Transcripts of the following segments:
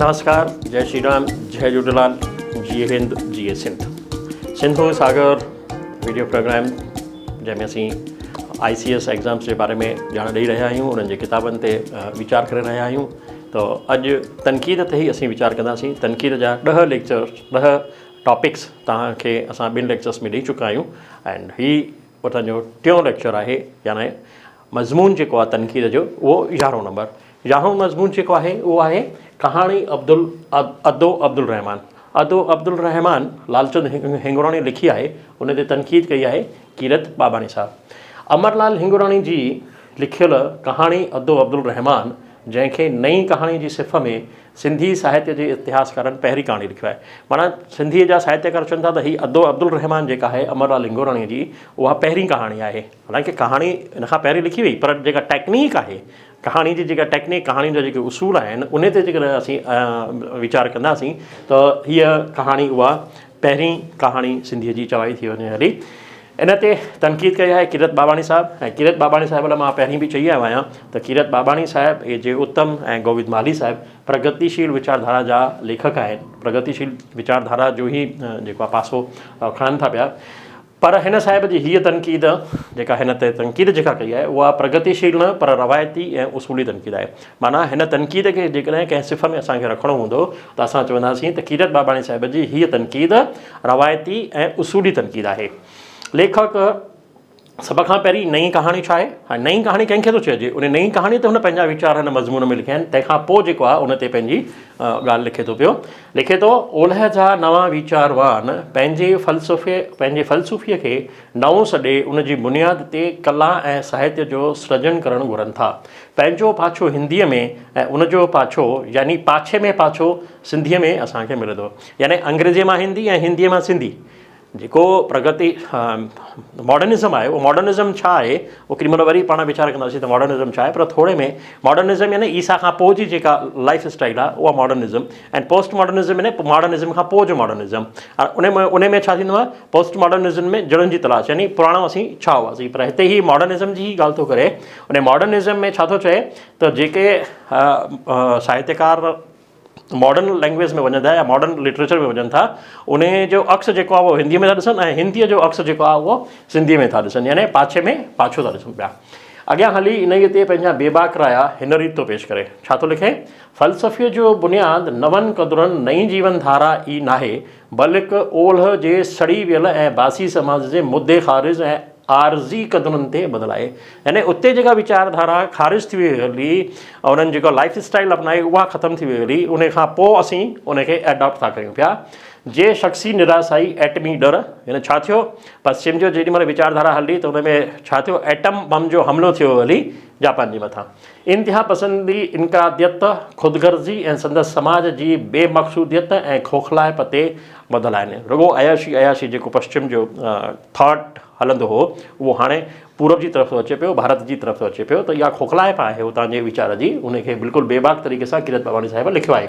नमस्कार, जय श्री राम, जय झूलेलाल, जिए हिंद, जिए सिंध। सिंधु सागर video programme जंहिंमें असीं ICS एग्ज़ाम्स जे बारे में ॼाण ॾेई रहिया आहियूं, उन्हनि जे किताबनि ते वीचार करे रहिया आहियूं। तो अॼु तनक़ीद ते ई असीं वीचार कंदासीं। तनक़ीद जा 10 लेक्चर्स, 10 टॉपिक्स तव्हांखे असां ॿिनि लेक्चर्स में ॾेई चुका आहियूं एंड हीउ असांजो टियों लेक्चर आहे, यानी मज़मून जेको आहे तनक़ीद जो उहो 11हों नंबर। 11हों मज़मून जेको आहे उहो आहे कहाणी अदो अब्दुल रहमान। अदो अब्दुल रहमान लालचंद हिंगोराणी लिखी आहे, उन ते तनक़ीद कई आहे कीरत बाबाणी साहब। अमरलाल हिंगोराणी जी लिखियल कहाणी अदो अब्दुल रहमान, जंहिंखे नई कहाणी जी सिफ़ में सिंधी साहित्य जे इतिहासकारनि पहिरीं कहाणी लिखियो आहे। माना सिंधीअ जा साहित्यकार चवनि था त हीअ अदो अब्दुल रहमान जेका आहे अमरलाल हिंगोराणी जी, उहा पहिरीं कहाणी आहे। हालांकि कहाणी इन खां पहिरीं लिखी हुई, पर जेका टेक्नीक आहे, कहाणी जी जेका टेक्नीक, कहाणी जा जेके उसूल आहिनि, उन ते जेकॾहिं असीं वीचार कंदासीं त हीअ कहाणी उहा पहिरीं कहाणी सिंधीअ जी चवाई थी वञे हली। इन ते तनक़ीद कई आहे कीरत बाबाणी साहब। ऐं कीरत बाबाणी साहिब लाइ मां पहिरीं बि चई आयो आहियां त कीरत बाबाणी साहिब ए जे उत्तम ऐं गोविंद माली साहिब प्रगतिशील विचारधारा जा लेखक आहिनि। प्रगतिशील विचारधारा जो ई जेको आहे पासो खणनि था पिया। पर हिन साहिब जी हीअ तनक़ीद जेका हिन ते तनक़ीद जेका कई आहे उहा प्रगतिशील न पर रवायती ऐं उसूली तनक़ीद आहे। माना हिन तनक़ीद खे जेकॾहिं कंहिं सिफ़ में असांखे रखिणो हूंदो त असां चवंदासीं त कीरत बाबाणी साहिब जी हीअ तनक़ीद रवायती ऐं उसूली तनक़ीद आहे। लेखक सभ खां पहिरीं नई कहाणी छा आहे, हाणे नई कहाणी कंहिंखे थो चइजे, उन नई कहाणी ते हुन पंहिंजा वीचार हिन मज़मून में लिखिया आहिनि। तंहिंखां पोइ जेको आहे उन ते पंहिंजी ॻाल्हि लिखे थो पियो। लिखे थो, ओलह जा नवां वीचारवान पंहिंजे फ़लसूफ़ीअ खे नओं सॾे उन जी बुनियाद ते कला ऐं साहित्य जो सृजन करणु घुरनि था। पंहिंजो पाछो हिंदीअ में ऐं उनजो पाछो यानी पाछे में पाछो सिंधीअ में असांखे मिले थो। यानी अंग्रेजीअ मां हिंदी ऐं हिंदीअ मां सिंधी। जेको प्रगति मॉडर्निज़म आहे, उहो मॉडर्निज़म छा आहे, उहो केॾी महिल वरी पाण वीचार कंदासीं त मॉडर्निज़म छा आहे। पर थोरे में मॉडर्निज़म यानी ईसा खां पोइ जी जेका लाइफ स्टाइल आहे उहा मॉडर्निज़म, ऐं पोस्ट मॉडर्निज़म यानी मॉडर्निज़म खां पोइ जो मॉडर्निज़म। उन में छा थींदो आहे, पोस्ट मॉडर्निज़म में जड़नि जी तलाश, यानी पुराणो असीं छा हुआसीं। पर हिते ई मॉडर्निज़म जी ॻाल्हि थो करे। उन मॉडर्निज़म में छा थो चए त जेके साहित्यकार मॉडर्न लैंग्वेज में वञनि था या मॉडर्न लिटरेचर में वञनि था, उन जो अक्स जेको आहे उहो हिंदीअ में था ॾिसनि ऐं हिंदीअ जो अक्स जेको आहे उहो सिंधीअ में था ॾिसनि, यानी पाछे में पाछो था ॾिसनि पिया। अॻियां हली इन ते पंहिंजा बेबाक राया हिन रीति थो पेश करे। छा थो लिखे, फ़लसफ़े जो बुनियाद नवनि क़दुरनि नई जीवन धारा ई नाहे, बल्कि ओलह जे सड़ी वियल ऐं बासी समाज जे मुद्दे ख़ारिज़ ऐं आरज़ी क़दुरनि ते बदिलाए। यानी उते जेका वीचारधारा ख़ारिज थी वई हली, उन्हनि जेको लाइफ स्टाइल अपनाई उहा ख़तमु थी वई हली, उन खां पोइ असीं उनखे एडॉप्ट था कयूं पिया। जे शख़्सी निरासाई एटमी डर, यानी छा थियो, पश्चिम जो जेॾी महिल वीचारधारा हली त उन में छा थियो, एटम बम जो हमिलो थियो हली जापान जे मथां। इंतिहा पसंदी, इनक़रादियत, ख़ुदगर्ज़ी ऐं संदसि समाज जी बेमक़सूदियत ऐं खोखलाइप ते ॿधल आहिनि। रुॻो अयाशी जेको पश्चिम जो थॉट हलंदो हो, उहो हाणे पूरब जी तरफ़ थो अचे पियो, भारत जी तरफ़ थो अचे पियो। त इहा खोखलाइप आहे हुतां जे वीचार जी, उनखे बिल्कुलु बेबाक तरीक़े सां कीरत बाबाणी साहिब लिखियो आहे।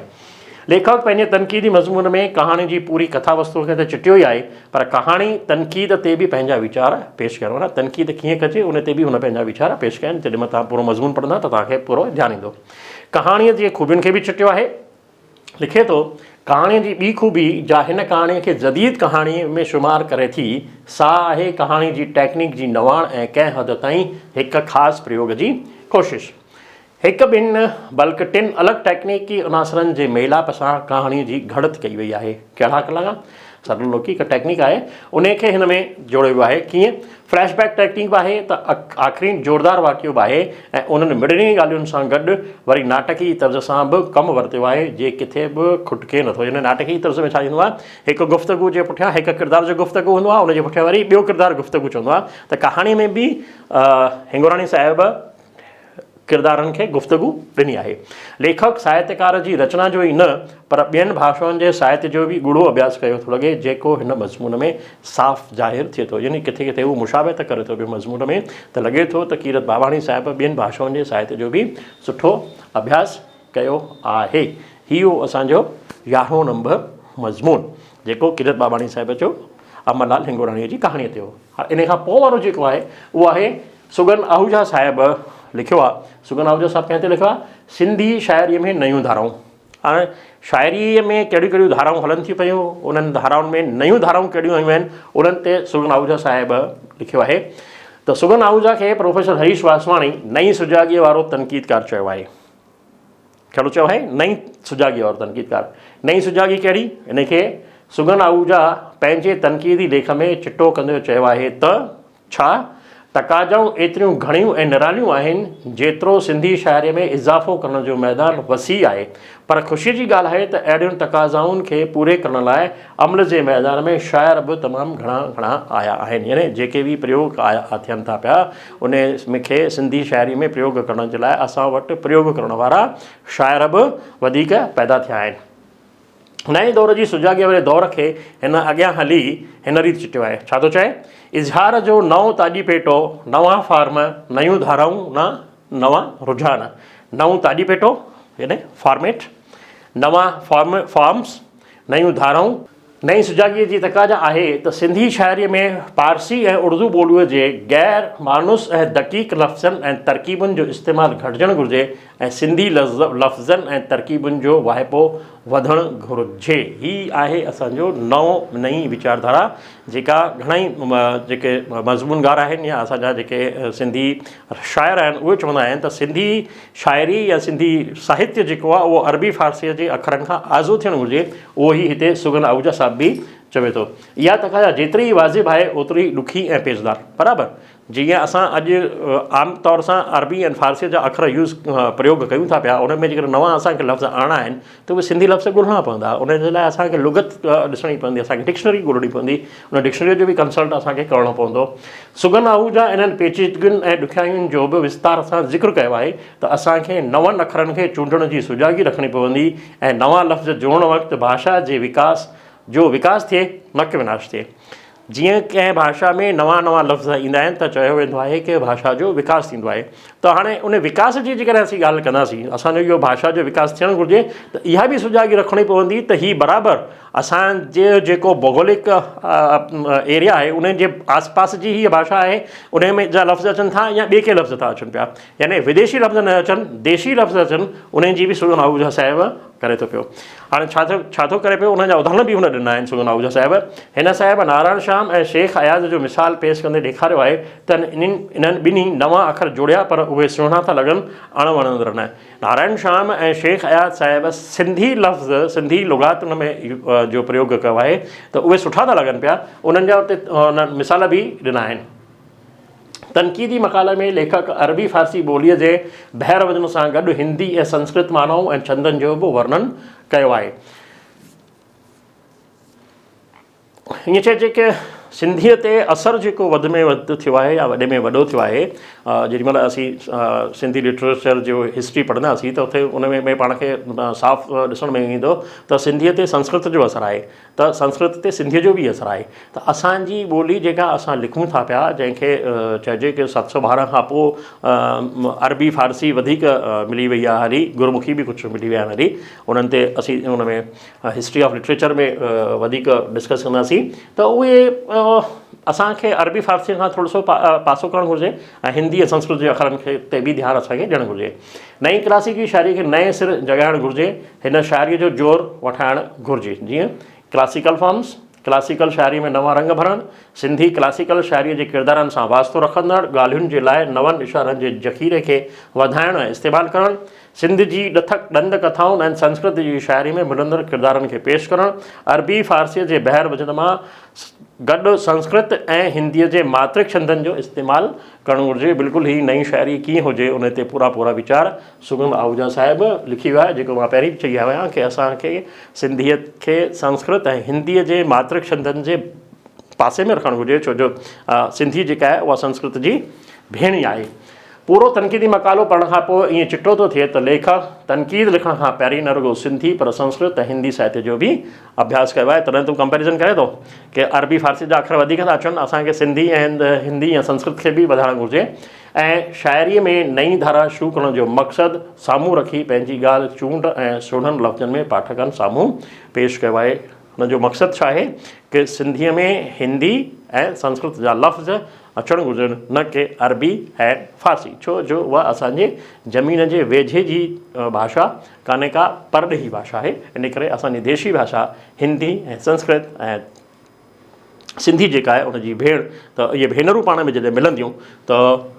लेखक पंहिंजे तनक़ीदी मज़मून में कहाणी जी पूरी कथा वस्तु खे त चिटियो ई आहे, पर कहाणी तनक़ीद ते बि पंहिंजा वीचार पेश कयो न। तनक़ीद कीअं कजे उन ते बि हुन पंहिंजा वीचार पेश कया आहिनि। जेॾीमहिल तव्हां पूरो मज़मून पढ़ंदा त तव्हांखे पूरो ध्यानु ईंदो। कहाणीअ जी ख़ूबियुनि खे बि चिटियो आहे। लिखे थो, कहाणीअ जी ॿी ख़ूबी जा हिन कहाणीअ खे जदीद कहाणीअ में शुमारु करे थी, सा आहे कहाणी जी टेक्निक जी नवाण ऐं कंहिं हद ताईं हिकु ख़ासि प्रयोग जी कोशिशि। हिकु ॿिनि बल्कि टिनि अलॻि टेक्निकी अनासरनि जे मेलाप सां कहाणीअ जी घड़त कई वई आहे। कहिड़ा कला सरलोकी हिकु टेक्निक आहे, उनखे हिन में जोड़ियो वियो आहे। कीअं, फ्लैशबैक टेक्निक बि आहे, त आख़िरी ज़ोरदार वाक़ियो बि आहे ऐं उन्हनि मिड़नी ॻाल्हियुनि सां गॾु वरी नाटकी तर्ज़ सां बि कमु वरितो आहे, जे किथे बि खुटके नथो। यानी नाटकी तर्ज़ में छा थींदो आहे, हिकु गुफ़्तगू जे पुठियां हिकु किरदार जो गुफ़्तगू हूंदो आहे, उनजे पुठियां वरी ॿियो किरदारु गुफ़्तगू चवंदो आहे। त कहाणी में बि हिंगोराणी साहिब किरदारनि खे गुफ़्तगू ॾिनी आहे। लेखक साहित्यकार जी रचना जो ई न, पर ॿियनि भाषाउनि जे साहित्य जो बि गूढ़ो अभ्यास कयो थो लॻे, जेको हिन मज़मून में साफ़ ज़ाहिर थिए थो। यानी किथे किथे उहो मुशाबत करे थो ॿियो मज़मून में, त लॻे थो त कीरत बाबाणी साहिब ॿियनि भाषाउनि जे साहित्य जो बि सुठो अभ्यास कयो आहे। इहो असांजो 11हों नंबर मज़मून जेको कीरत बाबाणी साहिब जो अमरलाल हिंगोराणीअ जी कहाणीअ ते हो। इन खां पोइ वारो जेको आहे उहो आहे सुगन आहूजा साहिब लिखियो आहे। सुगन आहूजा साहिब कंहिं ते लिखियो आहे, सिंधी शाइरीअ में नयूं धाराऊं। हाणे शाइरीअ में कहिड़ियूं कहिड़ियूं धाराऊं हलनि थियूं पियूं, उन्हनि धाराउनि में नयूं धाराऊं कहिड़ियूं आयूं आहिनि, उन्हनि ते सुगन आहूजा साहिबु लिखियो आहे। त सुगन आहूजा खे प्रोफेसर हरीश वासवाणी नई सुजाॻीअ वारो तनक़ीदकार चयो आहे। कहिड़ो चयो आहे? नई सुजाॻीअ वारो तनक़ीदकार। नई सुजाॻी कहिड़ी? इन खे सुगन आहूजा पंहिंजे तनक़ीदी लेख में चिटो कंदे चयो आहे त छा तक़ाज़ाऊं एतिरियूं घणियूं ऐं निरालियूं आहिनि जेतिरो सिंधी शाइरी में इज़ाफ़ो करण जो मैदान वसी आहे, पर ख़ुशीअ जी ॻाल्हि आहे त अहिड़ियुनि तक़ाज़ाउनि खे पूरे करण लाइ अमल जे मैदान में शाइर बि तमामु घणा आया आहिनि। यानी जेके बि प्रयोग थियनि था पिया उन खे सिंधी शाइरी में प्रयोग करण जे लाइ असां वटि प्रयोग करण वारा शाइर बि वधीक पैदा थिया आहिनि। नए दौर जी सुजाॻीअ वारे दौर खे हिन अॻियां हली हिन रीति चिटियो आहे। छा थो चए? इज़हार जो नओं ताजी पेटो, नवां फार्म, नयूं धाराऊं न नवां रुझान। नऊं ताजी पेटो यानी फॉर्मेट, नवां फॉर्म्स, नयूं धाराऊं। नई सुजाॻीअ जी तक़ाज़ा आहे त सिंधी शाइरीअ में पारसी ऐं उर्दू ॿोलीअ जे गैर मानुस ऐं दक़ीक़ लफ़्ज़नि ऐं तरकीबुनि जो इस्तेमालु घटिजणु घुरिजे ऐं सिंधी लफ़्ज़नि ऐं तरकीबुनि जो वाहिपो वधणु घुरिजे। हीअ आहे असांजो नई वीचारधारा जेका घणेई जेके मज़मूनगार आहिनि या असांजा जेके सिंधी शाइर आहिनि उहे चवंदा आहिनि त सिंधी शाइरी या सिंधी साहित्य जेको आहे उहो अरबी फ़ारसीअ जे अखरनि खां आज़ो थियणु घुरिजे। उहो ई हिते सुगन आहूजा साहिब बि चवे थो। इहा तक़ाज़ा जेतिरी वाजिबु आहे ओतिरी ॾुखी ऐं पेचदार। बराबरि जीअं असां अॼु आम तौर सां अरबी ऐं फ़ारसीअ जा अखर प्रयोग कयूं था पिया, उन में जेकर नवां असांखे लफ़्ज़ आणा आहिनि त उहे सिंधी लफ़्ज़ ॻोल्हणा पवंदा। उन जे लाइ असांखे लुगत ॾिसणी पवंदी, असांखे डिक्शनरी ॻोल्हणी पवंदी, उन डिक्शनरीअ जो बि कंसल्ट असांखे करिणो पवंदो। सुगन आहूजा इन्हनि पेचीदगियुनि ऐं ॾुखियाईयुनि जो बि विस्तार सां ज़िक्र कयो आहे त असांखे नवनि अखरनि खे चूंडण जी सुजाॻी रखणी पवंदी ऐं नवां लफ़्ज़ जोड़ण वक़्तु भाषा जे विकास थिए न कि विनाश थिए। जीअं कंहिं भाषा में नवां लफ़्ज़ ईंदा आहिनि त चयो वेंदो आहे कि भाषा जो विकास थींदो आहे। त हाणे उन विकास जी जेकॾहिं असीं ॻाल्हि कंदासीं, असांजो इहो भाषा जो विकास थियणु घुरिजे त इहा बि सुजाॻी रखणी पवंदी त हीअ बराबरि असांजे जेको भौगोलिक एरिया आहे उन जे आसपास जी हीअ भाषा आहे, उन में जा लफ़्ज़ अचनि था या ॿिए के लफ़्ज़ था अचनि पिया, यानी विदेशी लफ़्ज़ न अचनि, देशी लफ़्ज़ अचनि, उन जी बि सुगन आहूजा साहिबु करे थो पियो। हाणे छा थो करे पियो? उन जा उदाहरण बि हुन ॾिना आहिनि सुगन आहूजा साहिबु। हिन साहिबु नारायण श्याम ऐं शेख अयाज़ जो मिसाल पेश कंदे ॾेखारियो आहे त इन्हनि ॿिन्ही नवां अखर जोड़िया पर उहे सुहिणा था लॻनि, अणवणंदड़ न। नारायण श्याम ऐं शेख अयाज़ साहिबु सिंधी लफ़्ज़, सिंधी लुगात उन में जो प्रयोग कयो आहे त उहे सुठा था लॻनि पिया। उन्हनि जा उते मिसाल बि ॾिना आहिनि। तनक़ीदी मक़ाले में लेखक अरबी फ़ारसी ॿोलीअ जे बहिर वञण सां गॾु हिंदी ऐं संस्कृत मानाऊं ऐं छंदनि जो बि वर्णन कयो आहे। हीअं चइजे कि सिंधीअ ते असरु जेको वधि में वधि थियो आहे या वॾे में वॾो थियो आहे, जेॾीमहिल असीं सिंधी लिटरेचर जो हिस्ट्री पढ़ंदासीं त उते उन में पाण खे साफ़ु ॾिसण में ईंदो त सिंधीअ ते संस्कृत जो असरु आहे, त संस्कृत ते सिंधीअ जो बि असरु आहे। त असांजी ॿोली जेका असां लिखूं था पिया, जंहिंखे चइजे कि 712 खां पोइ अरबी फ़ारसी वधीक मिली वई आहे, हली गुरमुखी बि कुझु मिली विया आहिनि, हली उन्हनि ते असीं उन में हिस्ट्री ऑफ लिटरेचर में वधीक डिस्कस कंदासीं। त उहे असांखे अरबी फ़ारसी खां थोरो सो पासो करणु घुरिजे ऐं हिंदी ऐं संस्कृत जे अखरनि खे ते बि ध्यानु असांखे ॾियणु घुरिजे। नई क्लासिकी शाइरी खे नए सिर जॻाइणु घुरिजे, हिन शाइरीअ जो ज़ोर वठाइणु घुरिजे। जीअं क्लासिकल फॉर्म्स, क्लासिकल शाइरी में नवां रंग भरणु, सिंधी क्लासिकल शाइरीअ जे किरदारनि सां वास्तो रखंदड़ ॻाल्हियुनि जे लाइ नवनि इशारनि जे ज़ख़ीरे खे वधाइणु ऐं इस्तेमालु करणु, सिंध जी ॾंद कथाउनि ऐं संस्कृत जी शाइरी में मिलंदड़ किरदारनि खे पेश करणु, अरबी फ़ारसीअ जे बहिर वजद मां गॾु संस्कृत ऐं हिंदीअ जे मात्रिक छंदनि जो इस्तेमालु करणु घुरिजे। बिल्कुलु ही नई शाइरी कीअं हुजे उन ते पूरा वीचार सुगन आहूजा साहिबु लिखी वियो आहे, जेको मां पहिरीं चई आहियां कि असांखे सिंधीअ खे संस्कृत ऐं हिंदीअ जे मात्रिक छंदनि जे पासे में रखणु घुरिजे, छो जो सिंधी जेका आहे उहा संस्कृत जी भेण आहे। पूरो तनक़ीदी मक़ालो पढ़ण खां पोइ ईअं चिटो थो थिए त लेखक तनक़ीद लिखण खां पहिरीं न रुगो सिंधी पर संस्कृत ऐं हिंदी साहित्य जो बि अभ्यास कयो आहे। तॾहिं तूं कंपेरिज़न करे थो कि अरबी फ़ारसी जा अखर वधीक था अचनि, असांखे सिंधी ऐं हिंदी ऐं संस्कृत खे बि वधाइणु घुरिजे ऐं शाइरीअ में नई धारा शुरू करण जो मक़सदु साम्हूं रखी पंहिंजी ॻाल्हि चूंड ऐं सुहिणनि लफ़्ज़नि में पाठकनि साम्हूं पेश कयो आहे। हुनजो मक़सदु छा आहे कि सिंधीअ में हिंदी ऐं संस्कृत जा लफ़्ज़ अचणु घुरिजनि, न कि अरबी ऐं फ़ारसी, छो जो उहा असांजे ज़मीन जे वेझे जी भाषा कान्हे का, परॾेही भाषा आहे। इन करे असांजी देशी भाषा हिंदी ऐं संस्कृत ऐं सिंधी जेका आहे उनजी भेण, त इहे भेनरूं पाण में जॾहिं मिलंदियूं त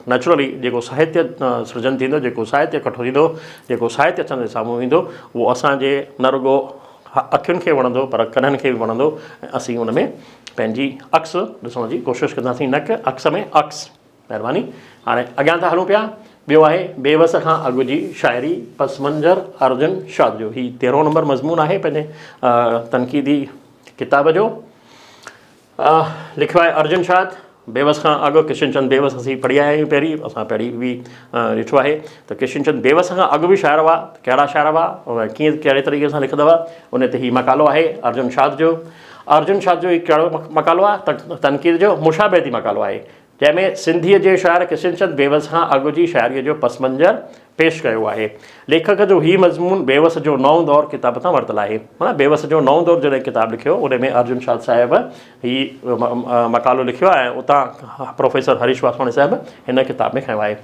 नेचुरली जेको साहित्य सृजन थींदो, जेको साहित्य इकठो थींदो, जेको साहित्य असांजे साम्हूं ईंदो, उहो असांजे न रुॻो अखियुनि खे वणंदो पर कननि खे बि वणंदो, ऐं असीं उन में पंहिंजी अक्स ॾिसण जी कोशिशि कंदासीं, न कि अक्स में अक्स। महिरबानी। हाणे अॻियां था हलूं पिया। ॿियो आहे बेवस खां अॻु जी शाइरी, पस मंज़र अर्जुन शाद जो। ही 13 नंबर मज़मून आहे पंहिंजे तनक़ीदी किताब जो। लिखियो आहे अर्जुन शाद। बेवस खां अॻु किशन चंद बेवस असीं पढ़ी आया आहियूं पहिरीं, असां पहिरीं बि ॾिठो आहे त किशन चंद बेवस खां अॻु बि शाइर हुआ। कहिड़ा शाइर हुआ, कीअं कहिड़े तरीक़े सां लिखंदा हुआ, उन ते हीउ मक़ालो आहे अर्जुन शाद जो। अर्जुन शाद जो हिकु कहिड़ो मक़ालो आहे, तनक़ीद जो मुशाबहती मक़ालो आहे, जंहिंमें सिंधीअ जे शाइर किशन चंद बेवस खां अॻु जी शाइरीअ जो पस मंज़र पेश कयो आहे। लेखक जो हीउ मज़मून बेवस जो नओं दौर किताब तां वरितल आहे। माना बेवस जो नओं दौर जॾहिं किताब लिखियो, उन में अर्जुन शाद साहिब हीउ मक़ालो लिखियो आहे, उतां प्रोफेसर हरीश वासवाणी साहिब हिन किताब में खयो आहे।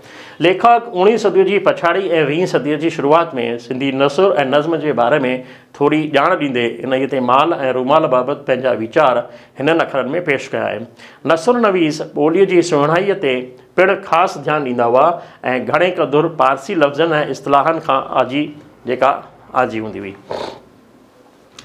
लेखक 19 सदीअ जी पछाड़ी ऐं 20 सदीअ जी शुरूआति में सिंधी नसुर ऐं नज़्म जे बारे में थोरी ॼाण ॾींदे इन ते माल ऐं रूमाल बाबति पंहिंजा वीचार हिननि अखरनि में पेश कया आहिनि। नसुर नवीस ॿोलीअ जी सुहिणाईअ ते पिणु ख़ासि ध्यानु ॾींदा हुआ ऐं घणे क़दुरु पारसी लफ़्ज़नि ऐं इस्तिलाहनि खां आजी हूंदी हुई।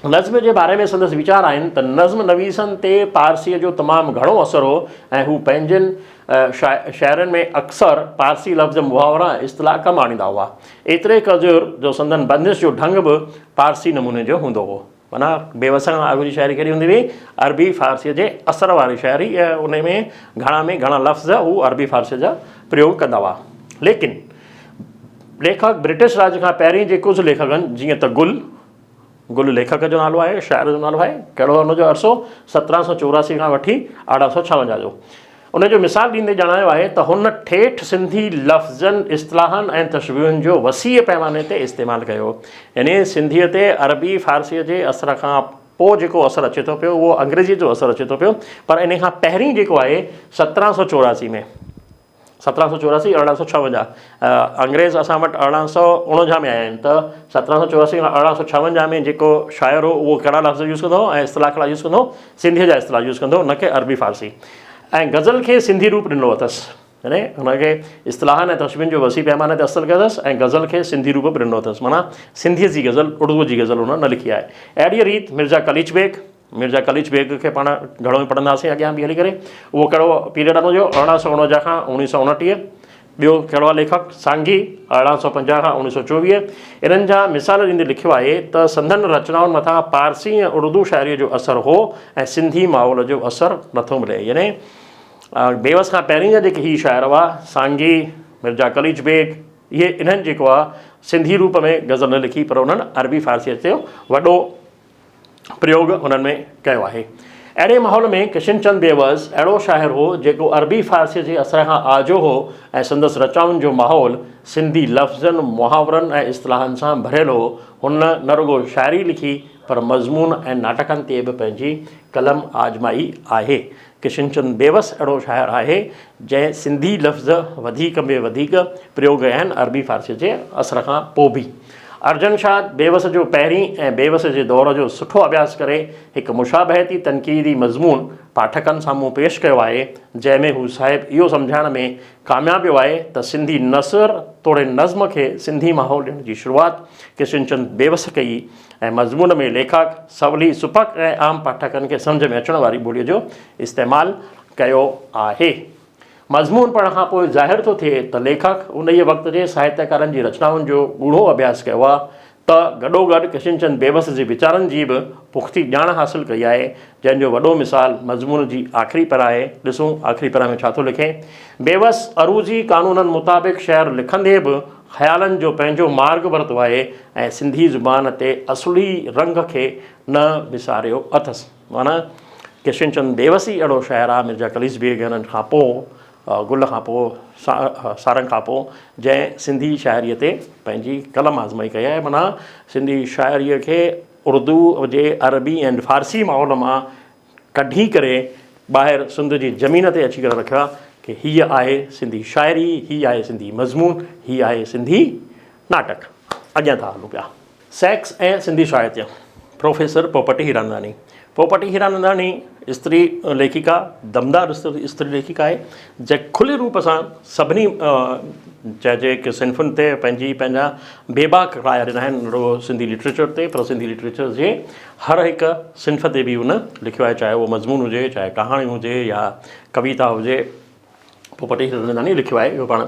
नज़्म जे बारे में संदसि वीचार आहिनि त नज़्म नवीसनि ते पारसीअ जो तमामु घणो असरु हो ऐं हू पंहिंजनि शाइरनि में अक्सर पारसी लफ़्ज़, मुहावरा ऐं इस्तिलाह कमु आणींदा हुआ। एतिरे क़दुरु जो संदन बंदिश जो ढंग बि पारसी नमूने जो हूंदो हो। माना बेवस खां अॻु जी शाइरी कहिड़ी हूंदी हुई, अरबी फ़ारसीअ जे असर वारी शाइरी, ऐं उन में घणा लफ़्ज़ हू अरबी फ़ारसीअ जा प्रयोग कंदा हुआ। लेकिन लेखक ब्रिटिश राज खां पहिरीं जे कुझु लेखकनि, जीअं त गुल लेखक जो नालो आहे, शाइर जो नालो आहे, कहिड़ो हुनजो अरसो 1784 खां वठी 1856 जो। उनजो मिसाल ॾींदे ॼाणायो आहे त हुन ठेठ सिंधी लफ़्ज़नि, इस्तिलाहनि ऐं तशबीहुनि जो वसीअ पैमाने ते इस्तेमालु कयो। यानी सिंधीअ ते अरबी फ़ारसीअ जे असर खां पोइ जेको असरु अचे थो पियो, उहो अंग्रेज़ी जो असरु अचे थो पियो, पर इन खां पहिरीं जेको आहे 1784 में 1784 1856 अंग्रेज़ असां वटि 1849 में आया आहिनि, त 1784 खां 1856 में जेको शाइर हो उहो कहिड़ा लफ़्ज़ यूज़ कंदो ऐं इस्तिलाह कहिड़ा यूज़ कंदो, सिंधीअ जा इस्तिलाह यूज़ कंदो, न कि अरबी फ़ारसी। ऐं गज़ल खे सिंधी रूप ॾिनो अथसि, यानी हुनखे इस्तिलाहनि ऐं तशबीहुनि जो वसी पैमाने ते असरु कयो अथसि ऐं गज़ल खे सिंधी रूप बि ॾिनो अथसि। माना सिंधीअ जी गज़ल, उर्दूअ जी गज़ल हुन न लिखी आहे। अहिड़ी रीति मिर्ज़ा कलीच बेग खे पाण घणो ई पढ़ंदासीं अॻियां बि हली करे। उहो कहिड़ो पीरियड आहे हुनजो, 1849 खां 1929। ॿियो कहिड़ो आहे लेखक, सांघी 1850 खां 1924। इन्हनि जा मिसाल ॾींदे लिखियो आहे त संदन रचनाउनि मथां पारसी ऐं उर्दू शाइरीअ जो असरु हो ऐं सिंधी माहौल जो असरु नथो मिले। यानी बेवस खां पहिरीं जा जेके हीअ शाइर हुआ, सांघी, मिर्ज़ा कलीच बेग, इहे इन्हनि जेको आहे सिंधी रूप में गज़ल न लिखी, पर उन्हनि अरबी फ़ारसीअ जो वॾो प्रयोग उन्हनि में कयो आहे। अहिड़े माहौल में किशन चंद बेवस अहिड़ो शाइर हो जेको अरबी फ़ारसीअ जे असर खां आजो हो ऐं संदसि रचनाउनि जो माहौल सिंधी लफ़्ज़नि, मुहावरनि ऐं इस्तिलाहनि सां भरियलु हो। हुन न रुॻो शाइरी लिखी, पर मज़मून ऐं नाटकनि ते बि पंहिंजी कलम आज़माई आहे। किशन चंद बेवस अहिड़ो शाइर आहे जंहिं सिंधी लफ़्ज़ वधीक में वधीक प्रयोग कया आहिनि अरबी फ़ारसीअ जे असर खां पोइ बि। अर्जुन शाद बेवस जो पहिरीं ऐं बेवस जे दौर जो सुठो अभ्यास करे हिकु मुशाबहती तनक़ीदी मज़मून पाठकनि साम्हूं पेश कयो आहे, जंहिंमें हू साहिब इहो सम्झाइण में कामयाबु वियो आहे त सिंधी नसर तोड़े नज़्म खे सिंधी माहौल ॾियण जी शुरूआति किशन चंद बेवस कई ऐं मज़मून में लेखक सवली सुपक ऐं आम पाठकनि खे सम्झ में अचण वारी ॿोलीअ जो इस्तेमालु कयो आहे। मज़मून पढ़ण खां पोइ ज़ाहिर थो थिए त लेखक उन ई वक़्त जे साहित्यकारनि जी रचनाउनि जो ॻूढ़ो अभ्यास कयो आहे, त गॾोगॾु किशन चंद बेवस जे वीचारनि जी बि पुख़्ती ॼाण हासिलु कई आहे, जंहिंजो वॾो मिसाल मज़मून जी आख़िरी पर आहे। ॾिसूं आख़िरी पर में छा थो लिखे। बेवस अरूजी क़ानूननि मुताबिक़ शहर लिखंदे बि ख़्यालनि जो पंहिंजो मार्ग वरितो आहे ऐं सिंधी ज़ुबान ते असुली रंग खे न विसारियो अथसि। माना किशन चंद बेवस ई अहिड़ो शाइर आहे, मिर्ज़ा कलीच बेग हिननि खां पोइ, गुल खां पोइ, सारंग खां पोइ, जंहिं सिंधी शाइरीअ ते पंहिंजी कलम आज़माई कई आहे। माना सिंधी शाइरीअ खे उर्दू हुजे, अरबी ऐं फ़ारसी माहौल मां कढी करे ॿाहिरि सिंध जी ज़मीन ते अची करे रखियो आहे कि हीअ आहे सिंधी शाइरी, हीअ आहे सिंधी मज़मून, हीअ आहे सिंधी नाटक। अॻियां था हलूं पिया। सेक्स ऐं सिंधी साहित्य, प्रोफेसर पोपटी हीरानंदानी। पोपटी हीरानंदानी स्त्री लेखिका, दमदार स्त्री लेखिका आहे, जंहिं खुले रूप सां सभिनी चइजे कि सिंफ़ुनि ते पंहिंजा बेबाक राय ॾिना आहिनि, रुॻो सिंधी लिटरेचर ते, पर सिंधी लिटरेचर जे हर हिकु सिंफ़ ते बि उन लिखियो आहे, चाहे उहो मज़मून हुजे, चाहे कहाणी हुजे या कविता हुजे। पोपटी हीरानंदानी लिखियो आहे, इहो पाण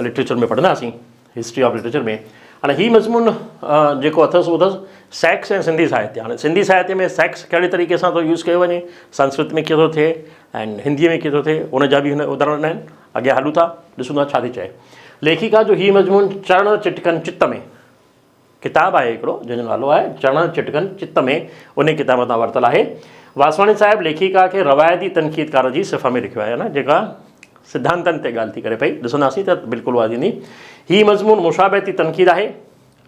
लिटरेचर में पढ़ंदासीं, हिस्ट्री ऑफ लिटरेचर में। हाणे हीउ मज़मून जेको अथसि उहो अथसि सेक्स ऐं सिंधी साहित्य। हाणे सिंधी साहित्य में सेक्स कहिड़े तरीक़े सां थो यूज़ कयो वञे, संस्कृत में कीअं थो थिए ऐं हिंदीअ में कीअं थो थिए, उन जा बि हिन उदाहरण आहिनि। अॻियां हलूं था, ॾिसूं था छा थी चए। लेखिका जो हीउ मज़मून चढ़ण चिटकनि चित्त में, किताबु आहे हिकिड़ो जंहिंजो नालो आहे चढ़ण चिटकनि चित्त में, उन किताब तां वरितलु आहे। वासवाणी साहिबु लेखिका खे रवायती तनक़ीदकार जी सिफ़ में लिखियो आहे न, जेका सिद्धांतनि ते ॻाल्हि थी करे पई, ॾिसंदासीं त बिल्कुलु वाज़ ईंदी। हीउ मज़मून मुशाबहती तनक़ीद आहे।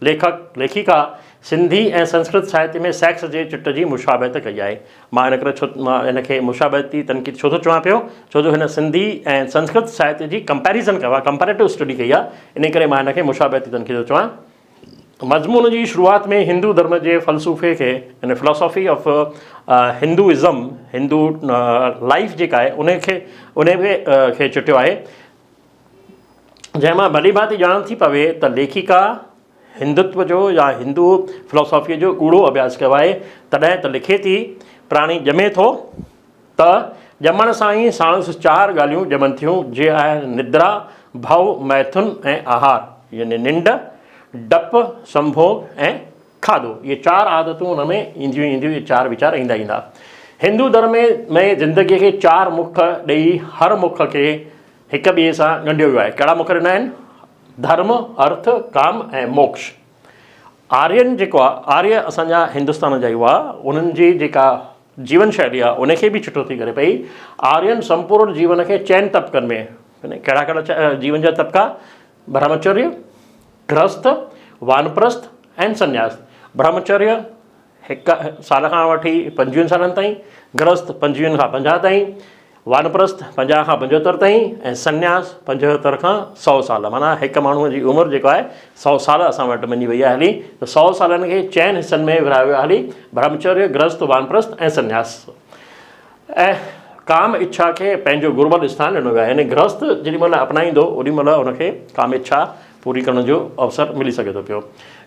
लेखिका सिंधी ऐं संस्कृत साहित्य में सेक्स जे चिट जी मुशाबहत कई आहे। मां इन करे मां हिनखे मुशाबहती तनक़ीद छो थो चवां पियो, छो जो हिन सिंधी ऐं संस्कृत साहित्य जी कंपेरिज़न कयो आहे, कंपेरेटिव स्टडी कई आहे, इन करे मां हिनखे मुशाबहती तनक़ीद थो चवां। मज़मून जी शुरूआति में हिंदू धर्म जे फ़लसूफ़े खे, इन philosophy of Hinduism, Hindu life जेका आहे उन खे चिटियो आहे, जंहिंमां भली भांति ॼाण थी पवे त लेखिका हिंदुत्व जो या हिंदू फिलोसॉफीअ जो कूड़ो अभ्यास कयो आहे। तॾहिं त लिखे थी, प्राणी ॼमे थो त ॼमण सां ई साणुसि 4 ॻाल्हियूं ॼमनि थियूं, जे आहे निद्रा, भव, मैथुन ऐं आहार, यानी निंड, डपु, संभोग ऐं खाधो। इहे 4 आदतूं हुन में ईंदियूं इहे 4 वीचार ईंदा। हिंदू धर्म में ज़िंदगीअ खे 4 मुख ॾेई हर मुख खे हिक ॿिए सां ॻंढियो वियो आहे। कहिड़ा मुख ॾिना आहिनि? धर्म, अर्थ, काम ऐं मोक्ष। आर्यन जेको आहे, आर्य असांजा हिंदुस्तान जा हुआ, उन्हनि जी जेका जीवन शैली आहे उनखे बि चिटो थी करे पई। आर्यन संपूर्ण जीवन खे 4 तबक़नि में, कहिड़ा कहिड़ा जीवन जा तबक़ा? ब्रह्मचर्य, गृहस्थ, वानप्रस्थ ऐं संन्यास। ब्रह्मचर्य 1 साल खां वठी 25 सालनि ताईं, गृहस्थ 25 खां 50 ताईं, वानप्रस्थ 50 खां 75 ताईं ऐं संन्यास 75 खां 100 साल। माना हिकु माण्हूअ जी उमिरि जेको आहे 100 साल असां वटि मञी वई आहे हली। त 100 सालनि खे 4 हिसनि में विरहायो वियो आहे हली, ब्रह्मचर्य, गृहस्थ, वानप्रस्थ ऐं संन्यास। ऐं काम इच्छा खे पंहिंजो गुरुबल स्थान ॾिनो वियो आहे, यानी गृहस्थ जेॾी महिल अपनाईंदो ओॾी महिल हुनखे काम इच्छा पूरी करण जो अवसर मिली सघे थो पियो।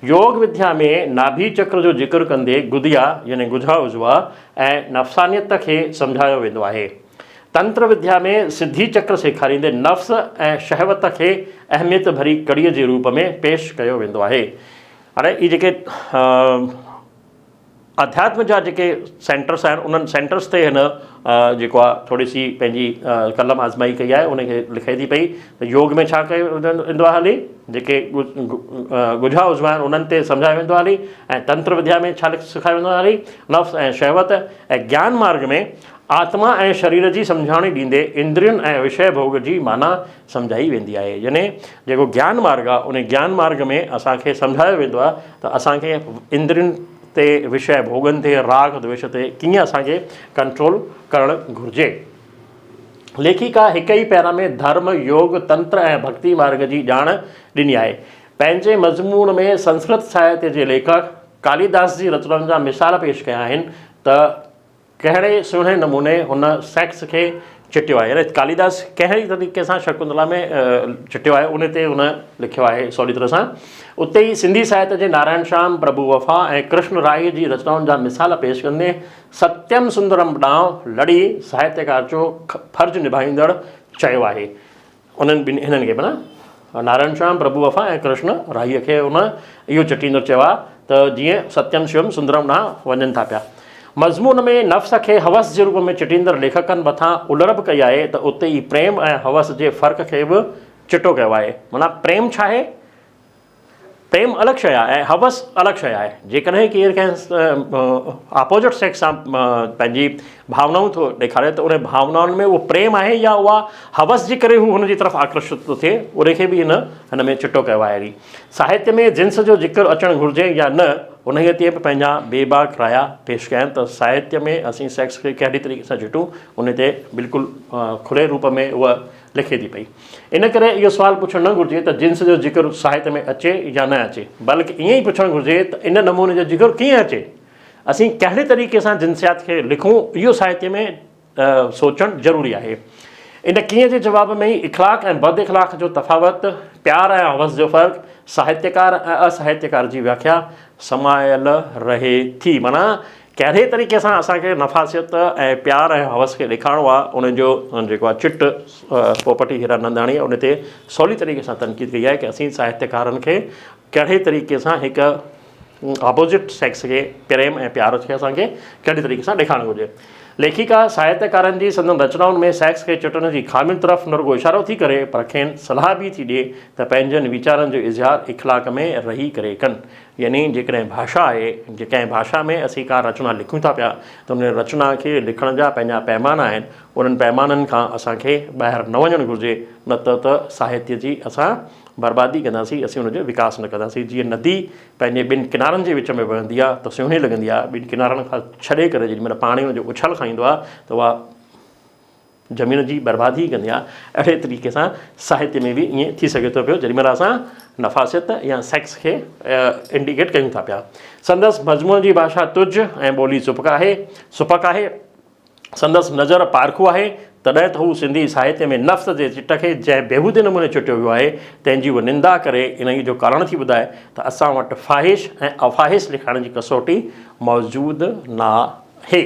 योग विद्या में नाभि चक्र जो ज़िक्र कंदे गुदिया यानी गुझा उजवा ऐं नफ़सानियत खे सम्झायो वेंदो आहे। तंत्र विद्या में सिद्धि चक्र सेखारींदे नफ़्स ऐं शहवत खे अहमियत भरी कड़ीअ जे रूप में पेश कयो वेंदो आहे। हाणे इहे जेके अध्यात्म जा जेके सेंटर्स आहिनि, उन्हनि सेंटर्स ते हिन जेको आहे थोरी सी पंहिंजी कलम आज़माई कई आहे, उनखे लिखे थी पई त योग में छा कयो वेंदो आहे हली, जेके गुझा उजवा आहिनि उन्हनि ते सम्झायो वेंदो आहे हली, ऐं तंत्र विद्या में छा सेखारियो वेंदो आहे हली, नफ़्स ऐं शहवत। ऐं ज्ञान मार्ग में आत्मा ऐं शरीर जी सम्झाणी ॾींदे इंद्रियुनि ऐं विषय भोग जी माना सम्झाई वेंदी आहे। यानी जेको ज्ञान मार्ग आहे उन ज्ञान मार्ग में असांखे सम्झायो वेंदो आहे त असांखे इंद्रियुनि ते, विषय भोगनि ते, राग द्वेष ते कीअं असांखे कंट्रोल करणु घुरिजे। लेखिका हिक ई पैरा में धर्म, योग, तंत्र ऐं भक्ति मार्ग जी ॼाण ॾिनी आहे। पंहिंजे मज़मून में संस्कृत साहित्य जे लेखक कालिदास जी रचनाउनि जा मिसाल पेश कया आहिनि त कहिड़े सुहिणे नमूने हुन सेक्स खे चिटियो आहे। यानी कालिदास कहिड़ी तरीक़े सां शकुंतला में चिटियो आहे उन ते हुन लिखियो आहे सवली तरह सां। उते ई सिंधी साहित्य जे नारायण श्याम, प्रभु वफ़ा ऐं कृष्ण राय जी रचनाउनि जा मिसाल पेश कंदे सत्यम सुंदरम ॾांहुं लड़ी साहित्यकार जो फर्ज़ु निभाईंदड़ चयो आहे। उन्हनि हिननि खे माना नारायण श्याम, प्रभु वफ़ा ऐं कृष्ण राहीअ खे हुन इहो चिटींदड़ चयो आहे त जीअं सत्यम शिवम सुंदरम ॾांहुं वञनि था पिया। मज़मून में नफ़्स खे हवस जे रूप में चिटींदड़ लेखकनि मथां उलरब कई आहे त उते ई प्रेम ऐं हवस जे फ़र्क़ खे बि चिटो कयो आहे। माना प्रेम छा आहे? प्रेम अलॻि शइ आहे ऐं हवस अलॻि शइ आहे। जेकॾहिं केरु कंहिं अपोजिट सेक्स सां पंहिंजी भावनाऊं थो ॾेखारे त उन भावनाउनि में उहो प्रेम आहे या उहा हवस जे करे हू हुनजी तरफ़ आकर्षित थो थिए, उनखे बि हिन में चिटो कयो आहे। साहित्य में जिन्स जो ज़िक्र अचणु घुरिजे या न, उनखे ते बि पंहिंजा बेबाक राया पेश कया आहिनि त साहित्य में असीं सेक्स खे कहिड़ी तरीक़े सां चिटूं, उन ते बिल्कुलु खुले रूप में उहा लिखे थी पई। इन करे इहो सुवालु पुछणु न घुरिजे त जिन्स जो ज़िक्र साहित्य में अचे या न अचे, बल्कि ईअं ई पुछणु घुरिजे त इन नमूने जो ज़िक्र कीअं अचे, असीं कहिड़े तरीक़े सां जिन्सियात खे लिखूं, इहो साहित्य में सोचणु ज़रूरी आहे। इन कीअं जे जवाब में ई इख़लाक़ ऐं बद इख़लाक़ जो तफ़ावत, प्यार ऐं हवस जो फ़र्क़ु, साहित्यकार ऐं असाहित्यकार जी व्याख्या समायल रहे थी। माना कहिड़े तरीक़े सां असांखे नफ़ासियत ऐं प्यार ऐं हवस खे ॾेखारिणो आहे, उनजो जेको आहे चिट पोपटी हीरानंदाणीअ उन ते सवली तरीक़े सां तनक़ीद कई आहे कि असीं साहित्यकारनि खे कहिड़े तरीक़े सां हिकु अपोज़िट सेक्स खे प्रेम ऐं प्यार खे असांखे कहिड़ी तरीक़े सां ॾेखारणु घुरिजे। लेखिका साहित्यकारनि जी संदन रचनाउनि में सेक्स खे चिटण जी ख़ामियुनि तरफ़ न रुॻो इशारो थी करे पर खेनि सलाह बि थी ॾिए त पंहिंजनि वीचारनि जो इज़हार इख़लाक़ में रही करे कनि। यानी जेकॾहिं भाषा आहे, कंहिं भाषा में असीं का रचना लिखूं था पिया त उन रचना खे लिखण जा पंहिंजा पैमाना आहिनि, उन्हनि पैमाननि खां असांखे ॿाहिरि न वञणु घुरिजे, न त साहित्य जी असां बर्बादी कंदासीं, असीं हुनजो विकास न कंदासीं। जीअं नदी पंहिंजे ॿिनि किनारनि जे विच में वहंदी आहे त सुहिणी लॻंदी आहे, ॿिनि किनारनि खां छॾे करे जेॾीमहिल पाणी हुनजो उछल खाईंदो आहे त उहा ज़मीन जी बर्बादी कंदी आहे। अहिड़े तरीक़े सां साहित्य में बि ईअं थी सघे थो पियो जेॾीमहिल असां नफ़ासियत या सेक्स खे इंडिकेट कयूं था पिया। संदसि मज़मून जी भाषा तुज ऐं ॿोली सुपक आहे, संदसि नज़र पारखू आहे, तॾहिं त हू सिंधी साहित्य में नफ़्स जे चिट खे जंहिं बेहूदे नमूने चिटियो वियो आहे तंहिंजी उहा निंदा करे इन जो कारण थी ॿुधाए त असां वटि फ़ाहिश ऐं अफ़ाहिश लिखाइण जी कसोटी मौजूदु न आहे।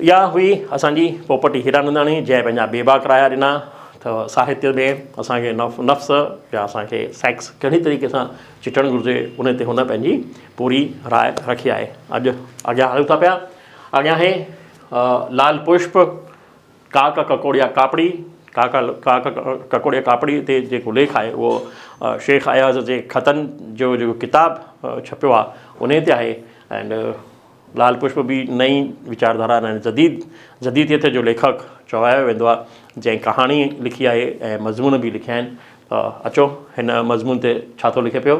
इहा हुई असांजी पोपटी हीरानंदाणी जंहिं पंहिंजा बेबाक राया ॾिना त साहित्य में असांखे नफ़्स या असांखे सेक्स कहिड़ी तरीक़े सां चिटणु घुरिजे, उन ते हुन पंहिंजी पूरी राय रखी आहे। अॼु अॻियां हलूं था पिया। अॻियां आहे लाल पुष्प काक ककोड़िया कापड़ी। काक ककोड़िया कापड़ी ते जेको लेख आहे उहो शेख अयाज़ जे ख़तनि जो जेको किताबु छपियो आहे उन ते आहे। एंड लाल पुष्प बि नई वीचारधारा ऐं जदीदियत जो लेखक चवायो वेंदो आहे, जंहिं कहाणी लिखी आहे ऐं मज़मून बि लिखिया आहिनि। त अचो हिन मज़मून ते छा थो लिखे पियो।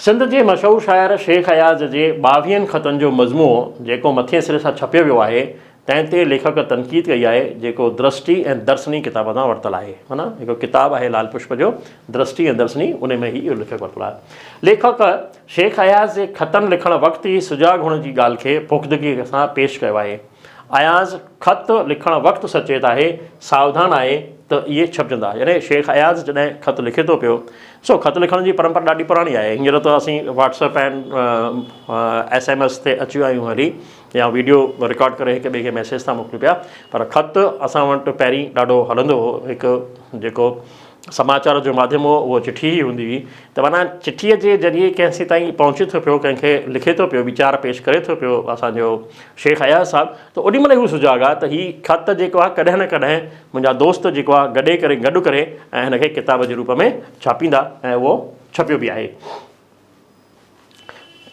सिंध जे मशहूरु शाइर शेख अयाज़ जे 22 ख़तनि जो मज़मूओ जेको मथे सिरे सां छपियो वियो आहे, तंहिं ते लेखक तनक़ीद कई आहे जेको दृष्टि ऐं दर्शनी किताब सां वरितलु आहे। माना हिकु किताबु आहे लाल पुष्प जो दृष्टि ऐं दर्शनी, उन में ई इहो लेखक वरितलु आहे। लेखक शेख अयाज़ जे ख़तनि लिखण वक़्तु ई सुजाॻ हुअण जी ॻाल्हि खे पुख़्तगीअ सां पेश कयो आहे। अयाज़ ख़त लिखण वक़्तु सचेत आहे, सावधान आहे त इहे छपजंदा। यानी शेख अयाज़ जॾहिं ख़त लिखे थो पियो, ख़त लिखण जी परंपरा ॾाढी पुराणी आहे। हींअर त असीं व्हाट्सअप ऐं SMS ते अची विया आहियूं हली, या वीडियो रिकॉर्ड करे हिक ॿिए खे मैसेज था मोकिलियूं पिया, पर ख़त असां वटि पहिरीं ॾाढो हलंदो हो। हिकु जेको समाचार जो माध्यम हो उहो चिठी ई हूंदी हुई। त माना चिठीअ जे ज़रिए कंहिंसी ताईं पहुचे थो पियो, कंहिंखे लिखे थो पियो, वीचार पेश करे थो पियो असांजो शेख अयाज़ साहिबु, त ओॾी महिल हू सुजाॻ आहे त हीउ ख़त जेको आहे कॾहिं न कॾहिं मुंहिंजा दोस्त जेको आहे गॾु करे ऐं हिनखे किताब जे रूप में छापींदा, ऐं उहो छपियो बि आहे।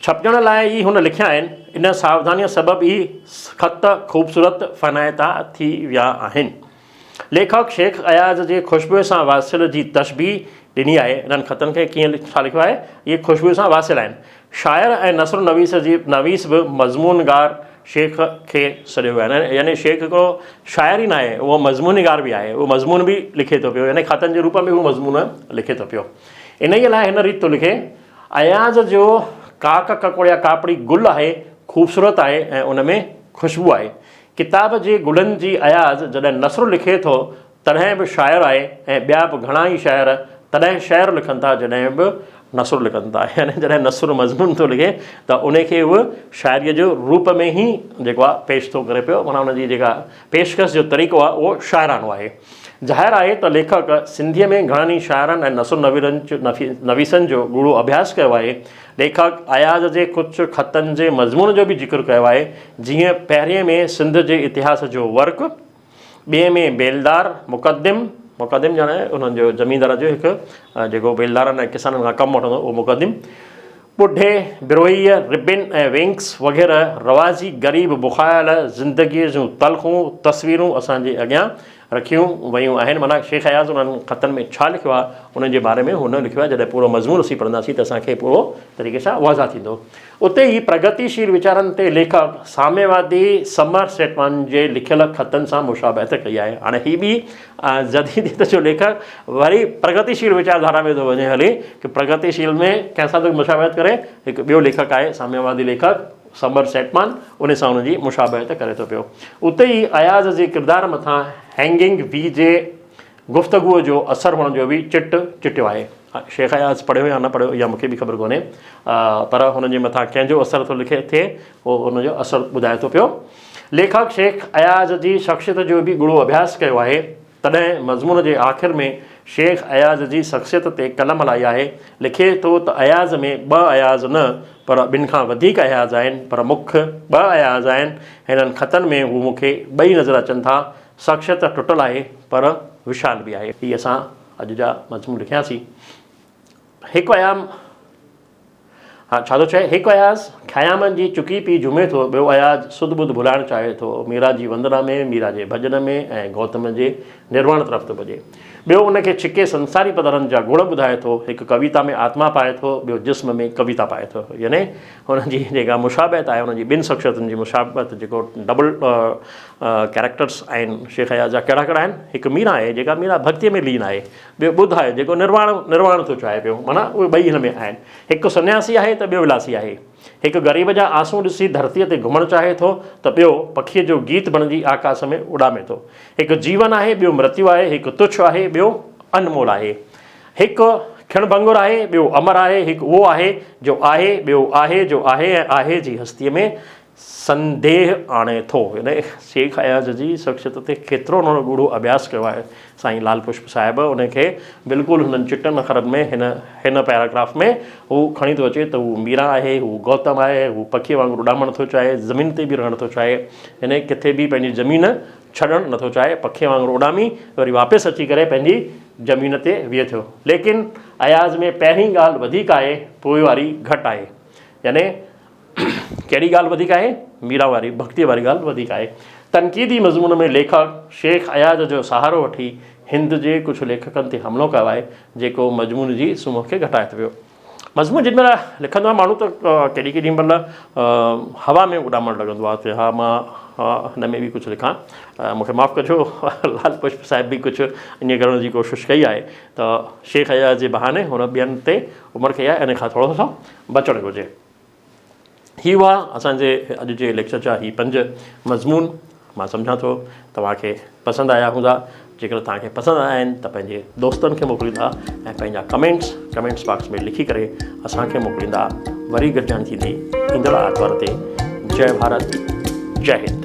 छपजण लाइ ई हुन लिखिया आहिनि। इन सावधानीअ सबबु ई ख़त ख़ूबसूरत फ़नाइता थी विया आहिनि। लेखक शेख अयाज़ जे ख़ुशबूअ सां वासिल जी तशबीह ॾिनी आहे। इन्हनि ख़तनि खे कीअं छा लिखियो आहे, इहे ख़ुशबूअ सां वासिल आहिनि। शाइर ऐं नसर नवीस बि मज़मूनगार शेख खे सॾियो वियो आहे। यानी शेख हिकिड़ो शाइर ई न आहे, उहो मज़मूनगार बि आहे, उहो मज़मून बि लिखे थो पियो, यानी ख़तनि जे रूप में उहो मज़मून लिखे थो पियो। इन ई लाइ हिन रीति थो लिखे, अयाज़ जो काक ककोड़िया कापड़ी गुल आहे, ख़ूबसूरत आहे ऐं उन में ख़ुशबू आहे। किताब जे गुलनि जी अयाज़ जॾहिं नसरु लिखे थो तॾहिं बि शाइर आहे, ऐं ॿिया बि घणा ई शाइर तॾहिं शेर लिखनि था जॾहिं बि नसरु लिखनि था। यानी जॾहिं नसरु मज़मून थो लिखे त उनखे उहो शाइरीअ जो रूप में ई जेको आहे पेश थो करे पियो। माना उनजी जेका पेशकश जो तरीक़ो आहे उहो शाइरानो आहे। ज़ाहिर आहे त लेखक सिंधीअ में घणनि ई शाइरनि ऐं नसर नवीसनि जो गूढ़ो अभ्यास कयो आहे। लेखक अयाज़ जे कुझु ख़तनि जे मज़मून जो बि ज़िक्र कयो आहे, जीअं पहिरें में सिंध जे इतिहास जो वर्क, ॿिए में बेलदार मुक़दम ॼाणे उन्हनि जो ज़मींदार जो हिकु जेको बेलदारनि ऐं किसाननि खां कमु वठंदो उहो मुक़दम, ॿुढे बिरोही रिबिन ऐं विंक्स वग़ैरह रवाज़ी ग़रीब बुखायल ज़िंदगीअ जूं तलख़ूं तस्वीरूं असांजे अॻियां रखियूं वयूं आहिनि। माना शेख अयाज़ उन्हनि ख़तनि में छा लिखियो आहे उन्हनि जे बारे में हुन लिखियो आहे। जॾहिं पूरो मज़मून असीं पढ़ंदासीं त असांखे पूरो तरीक़े सां वाज़ा थींदो। उते ई प्रगतिशील वीचारनि ते लेखक साम्यवादी समर सेटवान जे लिखियल ख़तनि सां मुशाबहत कई आहे। हाणे हीअ बि जदीदियत जो लेखक वरी प्रगतिशील वीचारधारा में थो वञे हली कि प्रगतिशील में कंहिंसां थो मुशाबहत करे। हिकु ॿियो लेखक आहे साम्यवादी लेखक समर सेटवान, उन सां उनजी मुशाबहत करे थो पियो। उते ई अयाज़ जे किरदार मथां हैंगिंग वी जे गुफ़्तगूअ जो असरु हुन जो बि चिटियो आहे। शेख अयाज़ पढ़ियो या न पढ़ियो इहा मूंखे बि ख़बर कोन्हे, पर हुन जे मथां कंहिंजो असरु थो लिखे थिए उहो हुनजो असरु ॿुधाए थो पियो। लेखक शेख अयाज़ जी शख़्सियत जो बि गुड़ो अभ्यास कयो आहे। तॾहिं मज़मून जे आख़िर में शेख अयाज़ जी शख़्सियत ते कलम हलाई आहे। लिखे थो त अयाज़ में ॿ अयाज़ न पर ॿिनि खां वधीक अयाज़ आहिनि, पर मुख्य ॿ अयाज़ आहिनि। हिननि ख़तनि में हू मूंखे ॿई नज़र अचनि था। शख़्सियत टुटल आहे पर विशाल बि आहे। हीअ असां अॼु जा मज़मून लिखियासीं। हिकु अयाम छा थो चए, हिकु अयाज़ ख़यामनि जी चुकी पी झुमे थो, ॿियो अयाज़ सुध ॿुध भुलाइणु चाहे थो। मीरा जी वंदना में, मीरा जे भॼन में ऐं गौतम जे निर्वाण तरफ़ थो भॼे। ॿियो उनखे छिके संसारी पदरनि जा गुण ॿुधाए थो। हिकु कविता में आत्मा पाए थो, ॿियो जिस्म में कविता पाए थो। यानी हुनजी जेका मुशाबहत आहे हुनजी ॿिनि शख़्सियतुनि जी मुशाबहत, जेको डबल कैरेक्टर्स आहिनि शेख अयाज़ जा कहिड़ा कहिड़ा आहिनि। हिकु मीरा आहे जेका मीरा भक्तीअ में लीन आहे, ॿियो ॿुध आहे जेको निर्वाण थो चाहे पियो। माना उहे ॿई हिन में आहिनि। हिकु सन्यासी आहे त ॿियो विलासी आहे। हिकु ग़रीब जा आंसू ॾिसी धरतीअ ते घुमणु चाहे थो त ॿियो पखीअ जो गीत बणिजी आकाश में उॾामे थो। हिकु जीवन आहे, ॿियो मृत्यु आहे। हिकु तुच्छ आहे, ॿियो अनमोल आहे। हिकु खिणभंगुर आहे, ॿियो अमर आहे। हिकु उहो आहे जो आहे, ॿियो आहे जो आहे ऐं आहे जी हस्तीअ में संदेह आणे थो। यानी शेख अयाज़ जी शख़्सियत ते केतिरो हुन गूढ़ो अभ्यास कयो आहे साईं लाल पुष्प साहिबु। उनखे बिल्कुलु हुननि चिटनि अखरनि में हिन पैराग्राफ में हू खणी थो अचे त हू मीरा आहे, हू गौतम आहे, हू पखीअ वांगुरु उॾामणु थो चाहे, ज़मीन ते बि रहणु थो चाहे। हिन किथे बि पंहिंजी ज़मीन छॾणु नथो चाहे। पखीअ वांगुरु उॾामी वरी वापसि अची करे पंहिंजी ज़मीन ते बीहे थो। लेकिन अयाज़ में पहिरीं ॻाल्हि वधीक आहे, पोइ वारी घटि आहे। यानी कहिड़ी ॻाल्हि वधीक आहे? मीरा वारी भक्तीअ वारी ॻाल्हि वधीक आहे। तनक़ीदी मज़मून में लेखक शेख अयाज़ जो सहारो वठी हिंद जे कुझु लेखकनि ते हमिलो कयो आहे, जेको मज़मून जी सुम्ह खे घटाए थो वियो। मज़मून जेॾी महिल लिखंदो आहे माण्हू त केॾी महिल हवा में उॾामणु लॻंदो आहे त हा मां हिन में बि कुझु लिखां। मूंखे माफ़ु कजो, लाल पुष्प साहिब बि कुझु ईअं करण जी कोशिशि कई आहे त शेख अयाज़ जे बहाने हुन ॿियनि ते उमिरि कई आहे, इन खां थोरो सो बचणु घुरिजे। ही हुआ असांजे अॼु जे लेक्चर जा ही 5 मज़मून। मां सम्झां थो तव्हांखे पसंदि आया हूंदा। जेकर तव्हांखे पसंदि आया आहिनि त पंहिंजे दोस्तनि खे मोकिलींदा ऐं पंहिंजा कमेंट्स बॉक्स में लिखी करे असांखे मोकिलींदा। वरी गॾिजाणी थींदी ईंदड़ आर्तवार ते। जय भारत, जय हिंद।